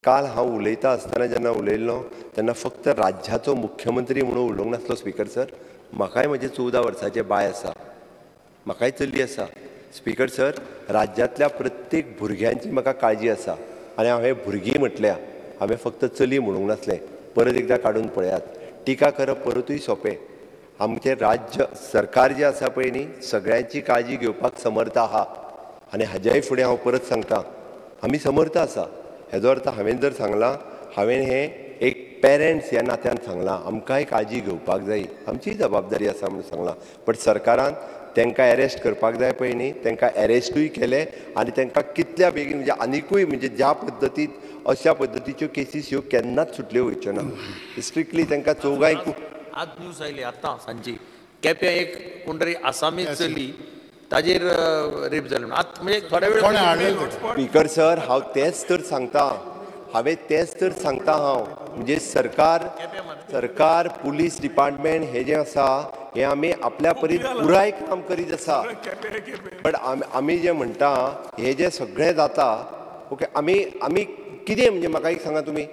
काल हांव उलयता आसतना जेन्ना उलयल्लो तेन्ना फक्त राज्याचो मुख्यमंत्री म्हणून उलोवंक नासलो स्पीकर सर. म्हाकाय म्हजे 14 वर्साचे बाय आसा, म्हाकाय चली आसा. स्पीकर सर, राज्यांतल्या प्रत्येक भुरग्यांची म्हाका काळजी आसा आनी हांवें भुरगीं म्हटल्या, हांवें फक्त चली म्हणूंक नासलें. परत एकदां काडून पळयात. टिका करप परतूय सोंपें. आमचें राज्य सरकार जें आसा पळय न्ही, सगळ्यांची काळजी घेवपाक समर्थ आहा आनी हाज्याय फुडें हांव परत सांगतां, आमी समर्थ आसा. हेजो अर्थ हांवें जर सांगलां, हांवें हें एक पेरंट्स ह्या नात्यान सांगलां, आमकांय काळजी घेवपाक जाय, आमचीय जबाबदारी आसा म्हणून सांगलां. बट सरकारान तांकां अरेस्ट करपाक जाय पळय न्ही, तांकां अरेस्टूय केले आनी तांकां कितल्या बेगीन म्हणजे आनिकूय म्हणजे ज्या पद्दतीन अशा पद्दतीच्यो केसीस ह्यो केन्नाच सुटल्यो वयच्यो ना. स्ट्रिक्टली तांकां चौगांयक. आज न्यूज आयली आतां सांजी केप्यां एक कोण तरी आसामीज चली ताजेर रेप जालो म्हणजे थोड्या वेळ. स्पीकर सर, हांव तेंच तर सांगतां, हांवें तेंच तर सांगतां हांव. म्हणजे सरकार पुलीस डिपार्टमेंट हे जें आसा हें आमी आपल्या परीन पुराय काम करीत आसा. बट आमी जें म्हणटा हें जें सगळें जाता, ओके, आमी कितें म्हणजे म्हाका एक सांगा तुमी.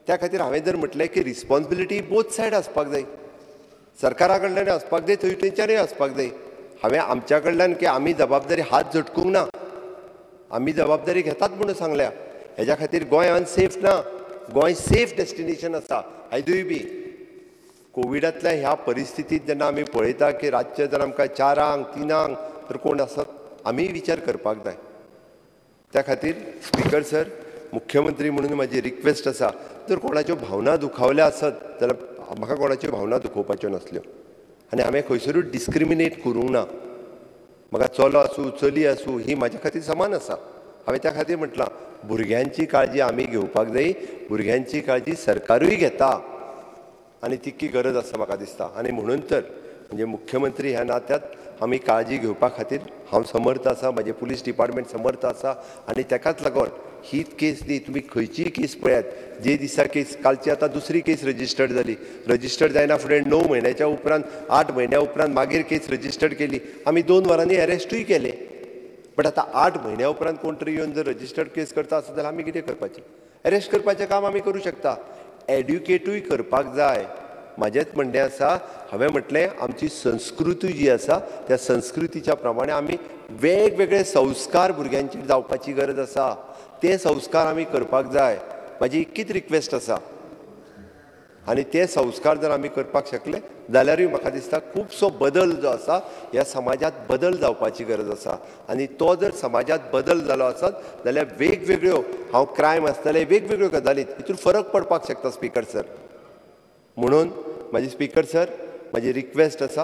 त्या खातीर हांवें जर म्हटलें की रिस्पॉन्सिबिलिटी बोथ सायड आसपाक जाय. सरकारा कडल्यानय आसपाक जाय, थंयच्यानय आसपाक जाय. हांवें आमच्या कडल्यान की आमी जबाबदारी हात झटकूंक ना, आमी जबाबदारी घेतात म्हणून सांगल्या. हेज्या खातीर गोंय अनसेफ ना, गोंय सेफ डेस्टिनेशन आसा. हायदूय बी कोविडांतल्या ह्या परिस्थितींत जेन्ना आमी पळयता की रातचे जर आमकां 4 3 तर कोण आसत, आमी विचार करपाक जाय. त्या खातीर स्पीकर सर, मुख्यमंत्री म्हणून म्हाजी रिक्वेस्ट आसा, जर कोणाच्यो भावना दुखावल्या आसत जाल्यार म्हाका कोणाच्यो भावना दुखोवपाच्यो नासल्यो आनी हांवें खंयसरूच डिस्क्रिमिनेट करूंक ना. म्हाका चलो आसूं चली आसूं ही म्हाज्या खातीर समान आसा. हांवें त्या खातीर म्हटलां, भुरग्यांची काळजी आमी घेवपाक जाय, भुरग्यांची काळजी सरकारूय घेता आनी तितकी गरज आसा म्हाका दिसता. आनी म्हणून तर म्हणजे मुख्यमंत्री ह्या नात्यांत आमी काळजी घेवपा खातीर हांव समर्थ आसा, म्हाजें पुलीस डिपार्टमेंट समर्थ आसा. आनी ताकाच लागून ही केस न्ही, तुमी खंयचीय केस पळयात, जे दिसा केस कालची आतां दुसरी केस रजिस्टर्ड जाली, रजिस्टर्ड जायना फुडें 9 म्हयन्याच्या उपरांत 8 म्हयन्या उपरांत मागीर केस रजिस्टर्ड केली. आमी 2 वरांनी अरेस्टूय केले. बट आतां 8 म्हयन्या उपरांत कोण तरी येवन जर रजिस्टर्ड केस करता आसत जाल्यार आमी कितें करपाचें? अरेस्ट करपाचें काम आमी करूं शकता. एड्युकेटूय करपाक जाय. म्हाजेंच म्हणणें आसा, हांवें म्हटलें आमची संस्कृती जी आसा त्या संस्कृतीच्या प्रमाणे आमी वेगवेगळे संस्कार भुरग्यांचेर जावपाची गरज आसा. ते संस्कार आमी करपाक जाय. म्हाजी इतकीच रिक्वेस्ट आसा. आनी ते संस्कार जर आमी करपाक शकले जाल्यारूय म्हाका दिसता खुबसो बदल जो आसा ह्या समाजात बदल जावपाची गरज आसा. आनी तो जर समाजात बदल जालो आसत जाल्यार वेगवेगळ्यो हांव क्रायम आसतले वेगवेगळ्यो गजाली हितून फरक पडपाक शकता स्पीकर सर. म्हणून म्हाजी स्पीकर सर, म्हाजी रिक्वेस्ट आसा